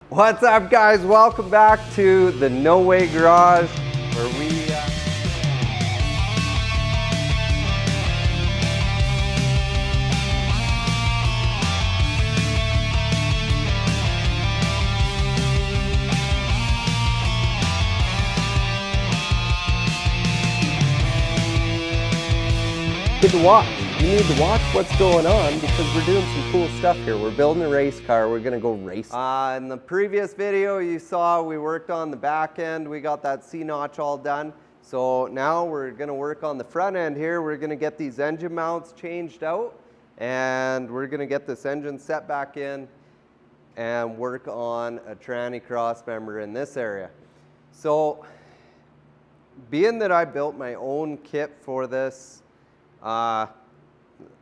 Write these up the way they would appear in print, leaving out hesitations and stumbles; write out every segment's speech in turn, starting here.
What's up, guys? Welcome back to the No Way Garage, where we You need to watch what's going on because we're doing some cool stuff here. We're building a race car. We're gonna go race. In the previous video you saw we worked on the back end. We got that C-notch all done. So now we're gonna work on the front end here. We're gonna get these engine mounts changed out and we're gonna get this engine set back in and work on a tranny crossmember in this area. So being that I built my own kit for this,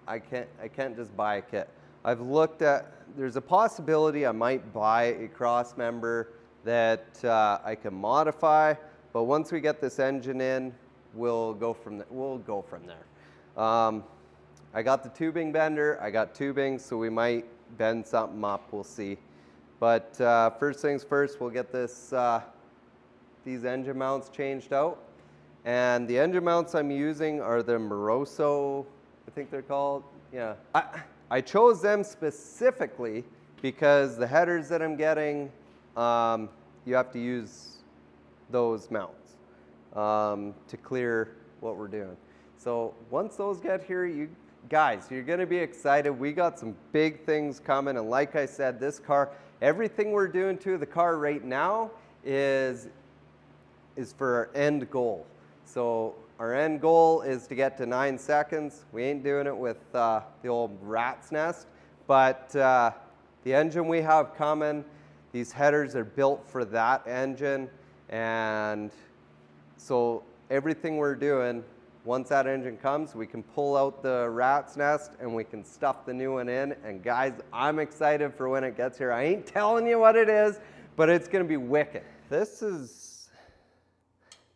I can't just buy a kit. I've looked at, there's a possibility I might buy a crossmember that I can modify, but once we get this engine in, we'll go from there. I got the tubing bender, I got tubing, so we might bend something up, we'll see. But first things first, we'll get this these engine mounts changed out. And the engine mounts I'm using are the Moroso, I think they're called. Yeah. I chose them specifically because the headers that I'm getting, you have to use those mounts to clear what we're doing. So once those get here, you guys, you're gonna be excited. We got some big things coming, and like I said, this car, everything we're doing to the car right now is for our end goal. So our end goal is to get to 9 seconds. We ain't doing it with the old rat's nest, but the engine we have coming, these headers are built for that engine, and so everything we're doing, once that engine comes, we can pull out the rat's nest and we can stuff the new one in. And guys, I'm excited for when it gets here. I ain't telling you what it is, but it's gonna be wicked. This is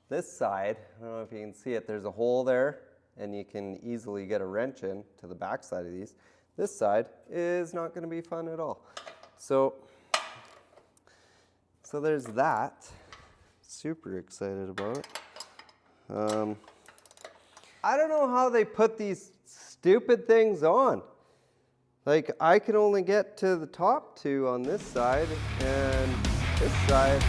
this side. I don't know if you can see it, there's a hole there and you can easily get a wrench in to the back side of these. This side is not going to be fun at all. So there's that. Super excited about it. I don't know how they put these stupid things on. Like, I can only get to the top two on this side and this side.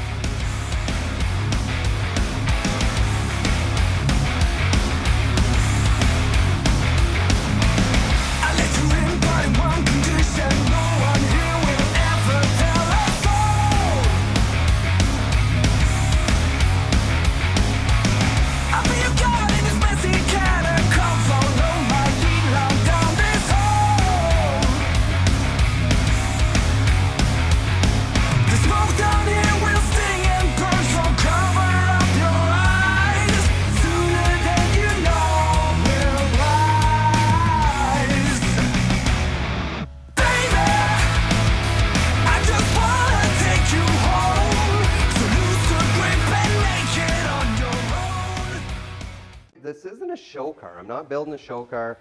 This isn't a show car. I'm not building a show car.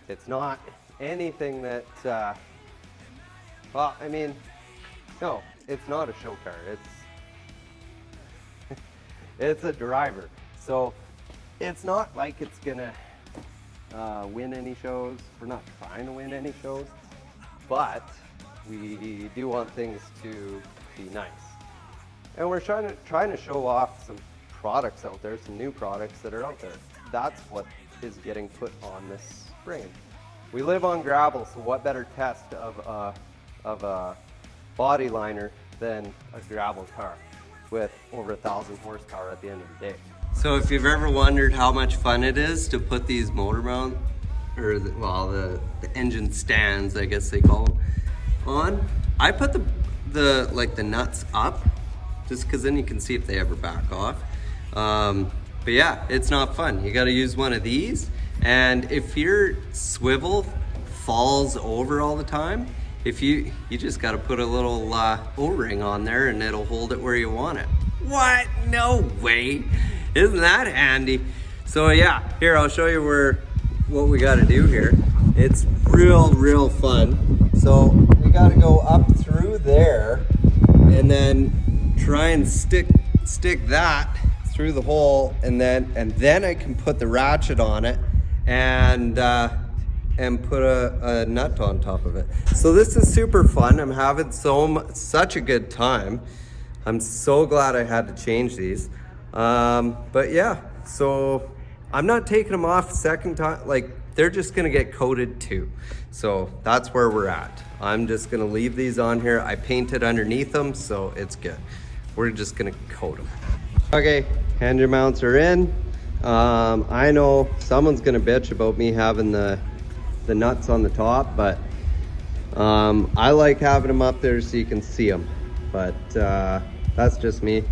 It's not anything that, well, I mean, no, it's not a show car. It's a driver. So it's not like it's gonna win any shows. We're not trying to win any shows, but we do want things to be nice. And we're trying to show off some products out there, some new products that are out there. That's what is getting put on this spring. We live on gravel, so what better test of a body liner than a gravel car with over 1,000 horsepower at the end of the day. So if you've ever wondered how much fun it is to put these motor mount, or the engine stands, I guess they call them, on, I put the nuts up just because then you can see if they ever back off. But yeah, it's not fun. You gotta use one of these, and if your swivel falls over all the time, you just gotta put a little O-ring on there and it'll hold it where you want it. What? No way. Isn't that handy? So yeah, here, I'll show you what we gotta do here. It's real fun. So we gotta go up through there and then try and stick that through the hole, and then I can put the ratchet on it and put a nut on top of it. So this is super fun. I'm having such a good time. I'm so glad I had to change these. But yeah, so I'm not taking them off second time. Like, they're just gonna get coated too. So that's where we're at. I'm just gonna leave these on here. I painted underneath them, so it's good. We're just gonna coat them. Okay, engine mounts are in. I know someone's gonna bitch about me having the nuts on the top, but I like having them up there so you can see them. But that's just me.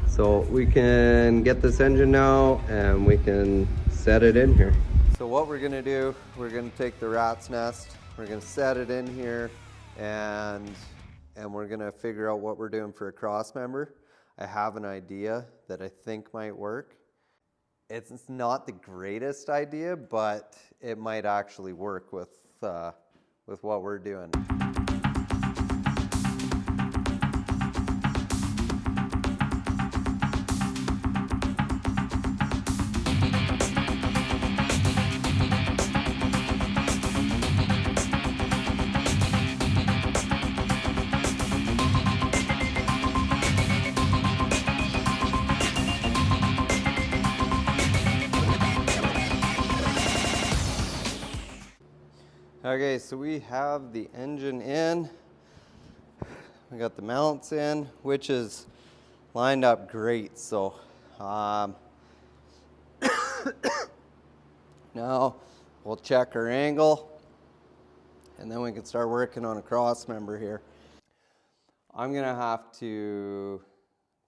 So we can get this engine now and we can set it in here. So what we're gonna do, we're gonna take the rat's nest, we're gonna set it in here, and we're gonna figure out what we're doing for a cross member. I have an idea that I think might work. It's not the greatest idea, but it might actually work with what we're doing. Okay, so we have the engine in. We got the mounts in, which is lined up great. So now we'll check our angle, and then we can start working on a cross member here. I'm gonna have to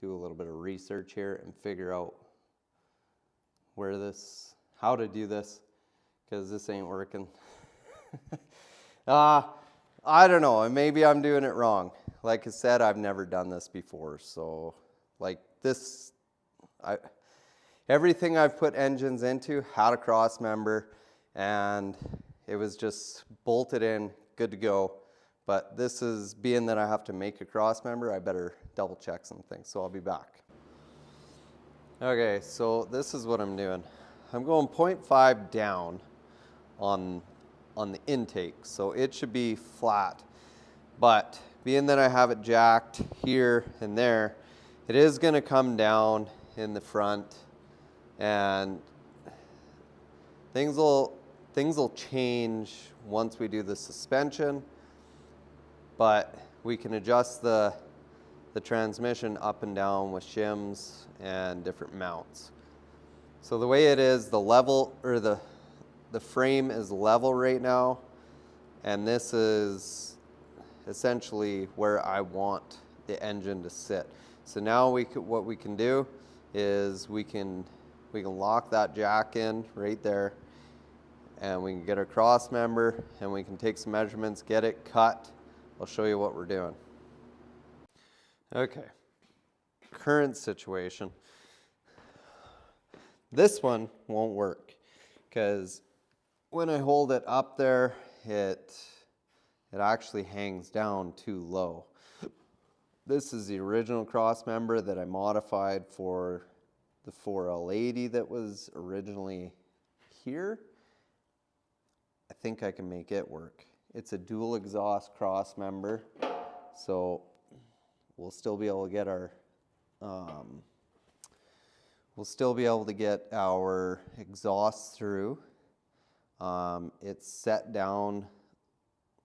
do a little bit of research here and figure out how to do this, because this ain't working. I don't know, and maybe I'm doing it wrong. Like I said, I've never done this before, so like this, everything I've put engines into had a cross member, and it was just bolted in, good to go. But this is, being that I have to make a cross member, I better double check some things, so I'll be back. Okay, so this is what I'm doing. I'm going 0.5 down on the intake, so it should be flat. But being that I have it jacked here and there, it is gonna come down in the front, and things will change once we do the suspension, but we can adjust the transmission up and down with shims and different mounts. So the way it is, the level, or the frame is level right now, and this is essentially where I want the engine to sit. So now what we can do is we can lock that jack in right there, and we can get our cross member, and we can take some measurements, get it cut. I'll show you what we're doing. Okay, current situation. This one won't work because when I hold it up there, it actually hangs down too low. This is the original cross member that I modified for the 4L80 that was originally here. I think I can make it work. It's a dual exhaust cross member, so we'll still be able to get our exhaust through. It's set down.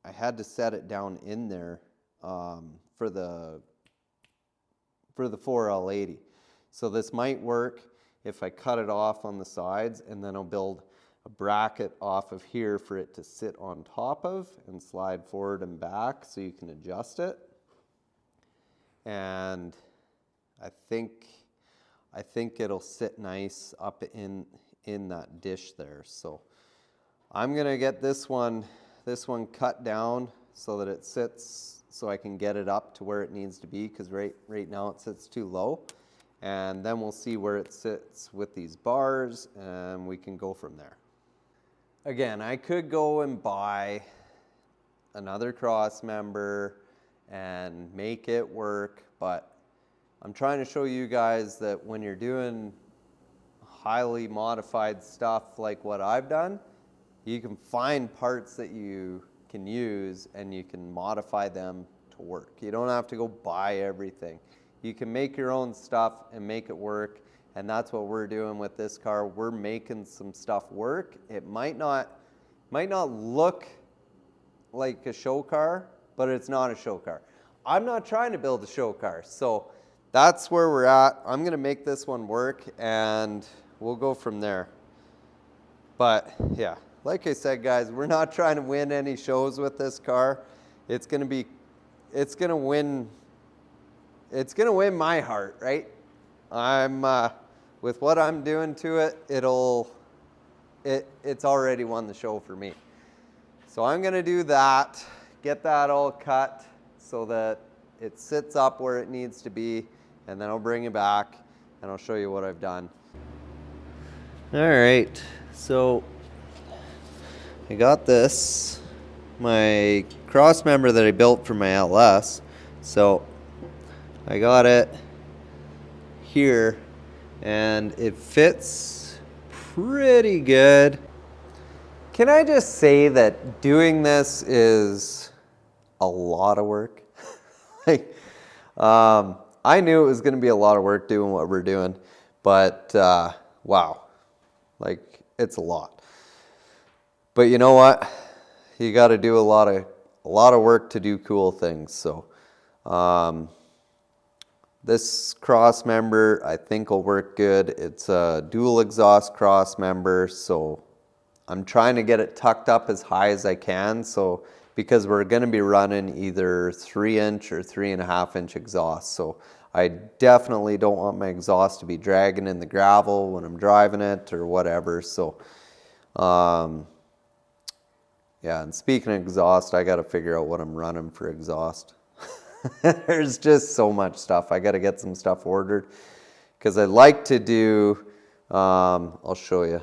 I had to set it down in there for the 4L80. So this might work if I cut it off on the sides, and then I'll build a bracket off of here for it to sit on top of and slide forward and back so you can adjust it. And I think it'll sit nice up in that dish there. So I'm gonna get this one cut down so that it sits, so I can get it up to where it needs to be, because right now it sits too low. And then we'll see where it sits with these bars, and we can go from there. Again, I could go and buy another cross member and make it work. But I'm trying to show you guys that when you're doing highly modified stuff like what I've done, you can find parts that you can use and you can modify them to work. You don't have to go buy everything. You can make your own stuff and make it work, and that's what we're doing with this car. We're making some stuff work. It might not look like a show car, but it's not a show car. I'm not trying to build a show car, so that's where we're at. I'm gonna make this one work and we'll go from there. But yeah, like I said, guys, we're not trying to win any shows with this car. It's gonna win my heart, right? With what I'm doing to it, it's already won the show for me. So I'm gonna do that, get that all cut so that it sits up where it needs to be, and then I'll bring it back and I'll show you what I've done. All right, so I got this, my Crossmember that I built for my LS. So I got it here and it fits pretty good. Can I just say that doing this is a lot of work? Like, I knew it was going to be a lot of work doing what we're doing, but wow, like it's a lot. But you know what? You got to do a lot of work to do cool things. So this Crossmember I think will work good. It's a dual exhaust Crossmember, so I'm trying to get it tucked up as high as I can. So because we're going to be running either 3-inch or 3.5-inch exhaust, so I definitely don't want my exhaust to be dragging in the gravel when I'm driving it or whatever. So yeah, and speaking of exhaust, I got to figure out what I'm running for exhaust. There's just so much stuff. I got to get some stuff ordered because I like to do, I'll show you.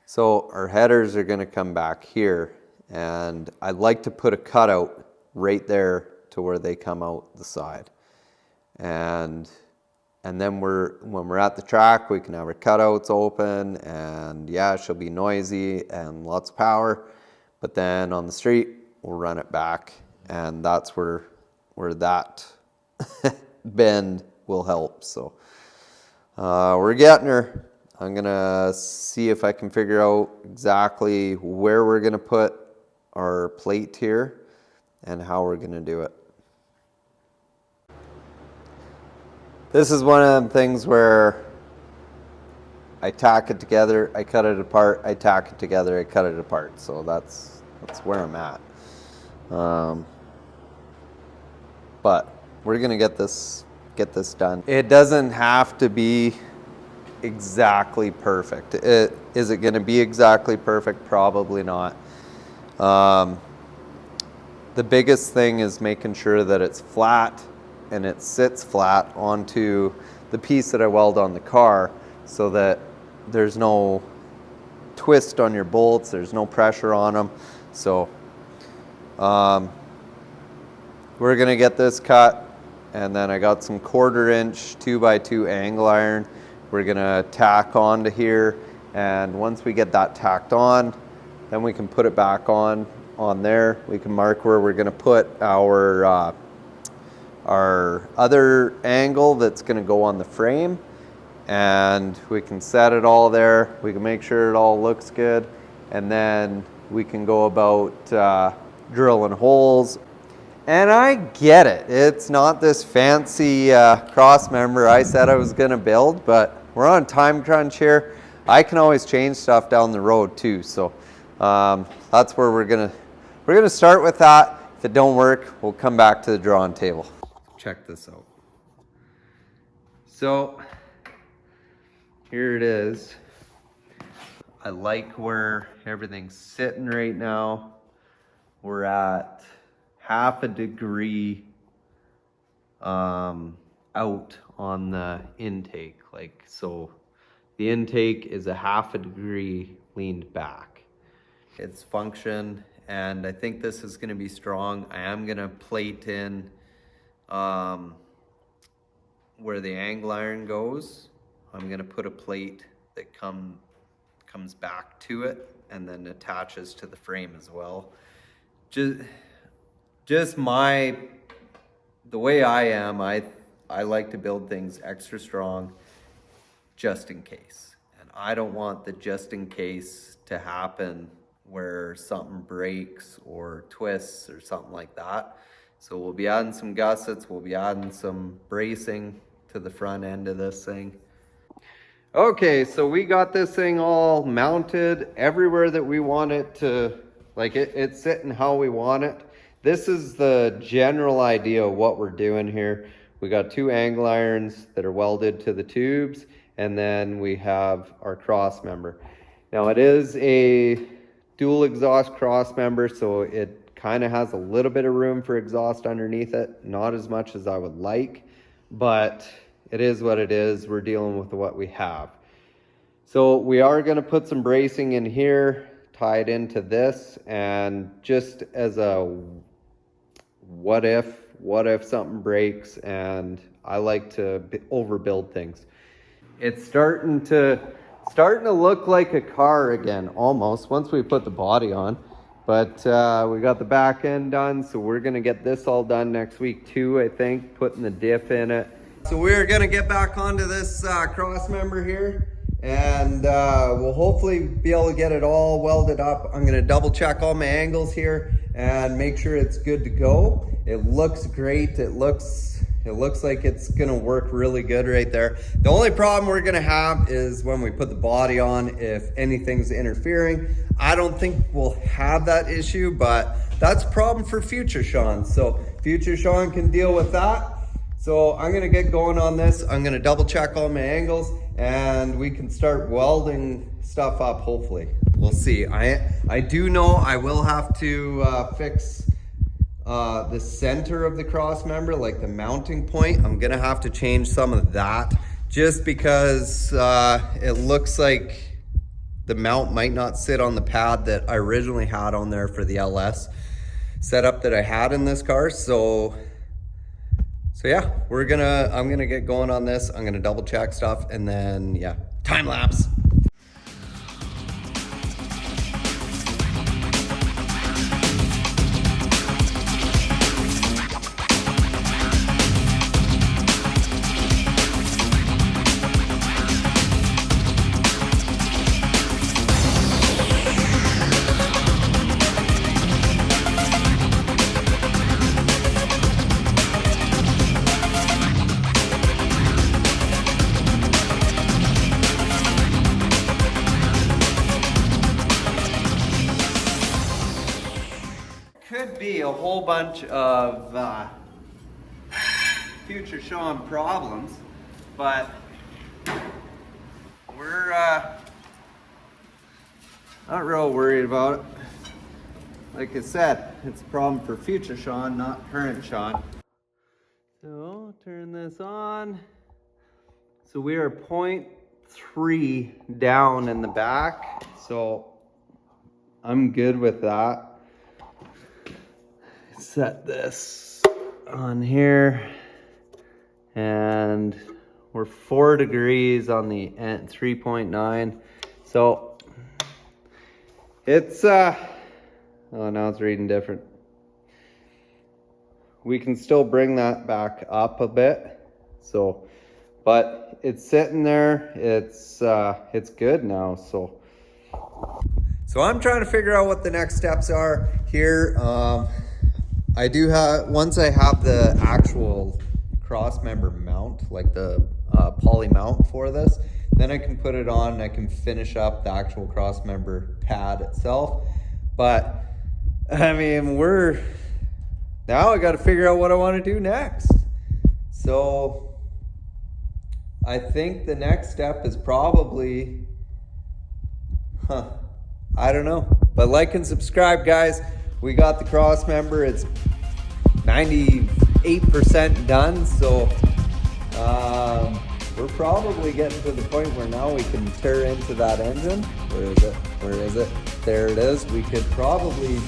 So our headers are going to come back here, and I like to put a cutout right there to where they come out the side. And then when we're at the track, we can have our cutouts open, and yeah, she'll be noisy and lots of power. But then on the street, we'll run it back, and that's where that bend will help. So we're getting her. I'm gonna see if I can figure out exactly where we're gonna put our plate here and how we're gonna do it. This is one of them things where I tack it together, I cut it apart, I tack it together, I cut it apart. So that's where I'm at. But we're gonna get this done. It doesn't have to be exactly perfect. Is it gonna be exactly perfect? Probably not. The biggest thing is making sure that it's flat and it sits flat onto the piece that I weld on the car so that there's no twist on your bolts, there's no pressure on them. So we're gonna get this cut, and then I got some 1/4-inch 2x2 angle iron. We're gonna tack onto here, and once we get that tacked on, then we can put it back on there. We can mark where we're gonna put our other angle that's gonna go on the frame, and we can set it all there. We can make sure it all looks good, and then we can go about drilling holes. And I get it. It's not this fancy Crossmember I said I was gonna build, but we're on time crunch here. I can always change stuff down the road too. So that's where we're gonna start with that. If it don't work, we'll come back to the drawing table. Check this out. So here it is. I like where everything's sitting right now. We're at 1/2 degree out on the intake. Like, so the intake is 1/2 degree leaned back. Its function and I think this is going to be strong. I am going to plate in where the angle iron goes. I'm going to put a plate that comes back to it and then attaches to the frame as well. Just the way I am, I like to build things extra strong just in case. And I don't want the just in case to happen where something breaks or twists or something like that. So we'll be adding some gussets, we'll be adding some bracing to the front end of this thing. Okay, so we got this thing all mounted everywhere that we want it to, like it's sitting how we want it. This is the general idea of what we're doing here. We got 2 angle irons that are welded to the tubes, and then we have our cross member. Now it is a dual exhaust cross member, so it kind of has a little bit of room for exhaust underneath it. Not as much as I would like, but it is what it is. We're dealing with what we have. So we are going to put some bracing in here, tied into this, and just as a what if something breaks, and I like to overbuild things. It's starting to look like a car again, almost, once we put the body on. But we got the back end done, so we're gonna get this all done next week too, I think, putting the diff in it. So we're gonna get back onto this cross member here, and we'll hopefully be able to get it all welded up. I'm gonna double check all my angles here and make sure it's good to go. It looks great. It looks like it's gonna work really good right there. The only problem we're gonna have is when we put the body on, if anything's interfering. I don't think we'll have that issue, but that's a problem for future Sean. So future Sean can deal with that. So I'm gonna get going on this. I'm gonna double check all my angles, and we can start welding stuff up, hopefully. We'll see. I do know I will have to fix the center of the cross member, like the mounting point. I'm gonna have to change some of that, just because it looks like the mount might not sit on the pad that I originally had on there for the LS setup that I had in this car. So yeah, I'm gonna get going on this. I'm gonna double check stuff, and then yeah, time lapse. Could be a whole bunch of future Sean problems, but we're not real worried about it. Like I said, it's a problem for future Sean, not current Sean. So turn this on. So we are 0.3 down in the back, so I'm good with that. Set this on here, and we're 4 degrees on the end, 3.9. So it's oh, now it's reading different. We can still bring that back up a bit. So, but it's sitting there. It's good now. So I'm trying to figure out what the next steps are here. I do have, once I have the actual cross member mount, like the poly mount for this, then I can put it on and I can finish up the actual cross member pad itself. But I mean, now I got to figure out what I want to do next. So I think the next step is probably, I don't know, but like and subscribe, guys. We got the cross member. It's 98% done, so we're probably getting to the point where now we can tear into that engine. Where is it? There it is. We could probably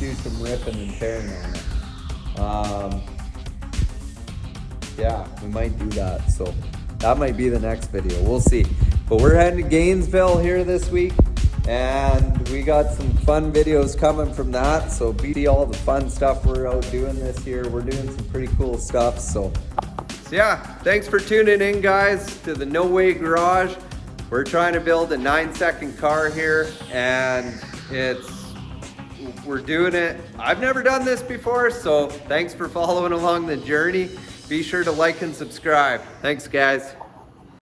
do some ripping and tearing on it. Yeah, we might do that. So that might be the next video. We'll see. But we're heading to Gainesville here this week, and we got some fun videos coming from that. So see all the fun stuff we're out doing this year. We're doing some pretty cool stuff. So yeah, thanks for tuning in, guys, to the No Way Garage. We're trying to build a 9-second car here, and we're doing it. I've never done this before, so thanks for following along the journey. Be sure to like and subscribe. Thanks, guys.